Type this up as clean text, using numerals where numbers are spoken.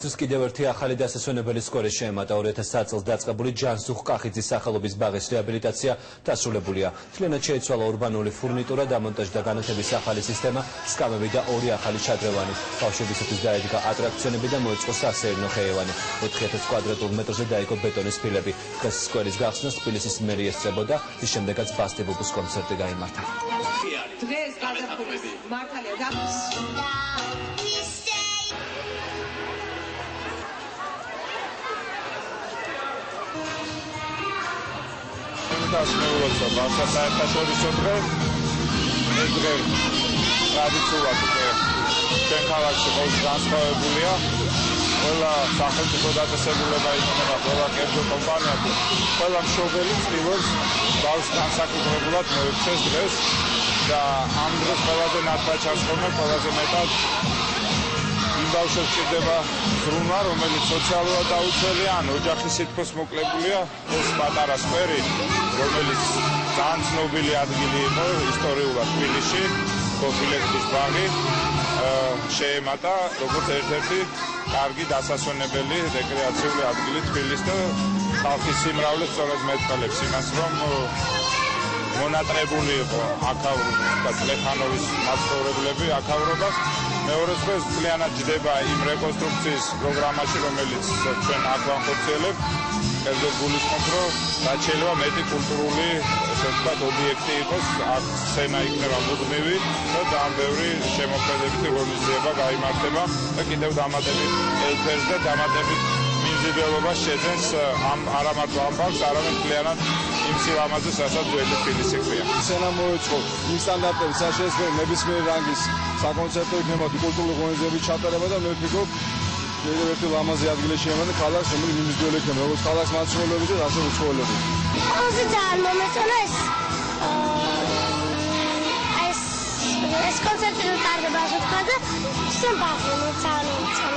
კიდევ ერთი ახალი დასასვენებელი სკოლის შეემატა 2010 წელს დაწყებული ჯანსუღ კახიძის სახელობის ბაღის რეაბილიტაცია დასრულებულია. მთლიანად შეიცვალა ურბანული ფურნიტურა, დამონტაჟდა განათების ახალი სისტემა, სკამები და ორი ახალი ჩადრევანი. ბავშვებისათვის დაედგა ატრაქციონები და მოეწყო სასეირნო ხეივანი. 4000 კვადრატულ მეტრზე დაიგო ბეტონის ფილები. დღეს სკოლის გახსნას თბილისის მერი ესწრებოდა, რის შემდეგაც ბასტებუპის კონცერტი გაიმართა. დღეს გაზაფხულის მართალია გახსნა დასმეულოცა ბავშვთა საერთაშორისო დღე ეს დღე ტრადიციულად ჩვენ ქალაქში ყოველთვის განსხვავებულია. ყველა სახელმწიფო დაწესებულება იმენება, ყველა კერძო კომპანია თუ ყველა მშობელი ცდილობს ბავშვს განსაკუთრებულად მოექცეს დღეს და ამ დროს ყველაზე ნათლად ჩასწრომა, ყველაზე მეტად იმ ბავშვებს ჭირდება ზრუნვა, რომელიც სოციალურად დაუცველია, ან ოჯახის სითბოს მოკლებულია. ეს პატარა სკვერი, რომელიც ძალიან ცნობილი ადგილი იყო ისტორიულად თბილისში, კოფილეთის ბაღი, შეემატა როგორც ერთ-ერთი კარგი დასასვენებელი რეკრეაციული ადგილი თბილისს და ხალხის სიმრავლე სწორედ მეტყველებს იმას, რომ მონატრებული იყო აქაურ და წლეხანოვის მაცხოვრებლები აქაურობას. მეორე დღეს მთლიანად ჯდება იმ რეკონსტრუქციის პროგრამაში, რომელიც ჩვენ აქ ვახორციელებთ. კერძოდ გულისხმობ, რომ რაც შეიძლება მეტი კულტურული, ესე ვთქვათ, ობიექტი იყოს, აქ სცენა იქნება მუდმივი და ძალიან ბევრი შემოქმედებითი ღონისძიება გაიმართება და კიდევ დამატებით ელფერს და დამატებით მიმზიდველობას შეძენს არა მარტო ამ ბაღს, არამედ მთლიანად იმ სილამაზეს, რასაც ძველი თბილისი ქვია. სცენა მოეწყო იმ სტანდარტების საშეცვლილ ნებისმიერ რანგის საკონცერტო იქნება კულტურული ღონისძიების ჩატარება და მე ვფიქრობ, კიდევ ერთი ლამაზი ადგილი შეემატა ქალაქს, რომელიც მიმზიდველი იქნება, როგორც ქალაქს მაცხოვრებლები და ასევე უცხოელები. ყველაზე ძალიან მომეწონა ეს კონცერტი რომ ტარდება, ასე ვთქვა და ისე ბაღი ძალიან მომეწონა.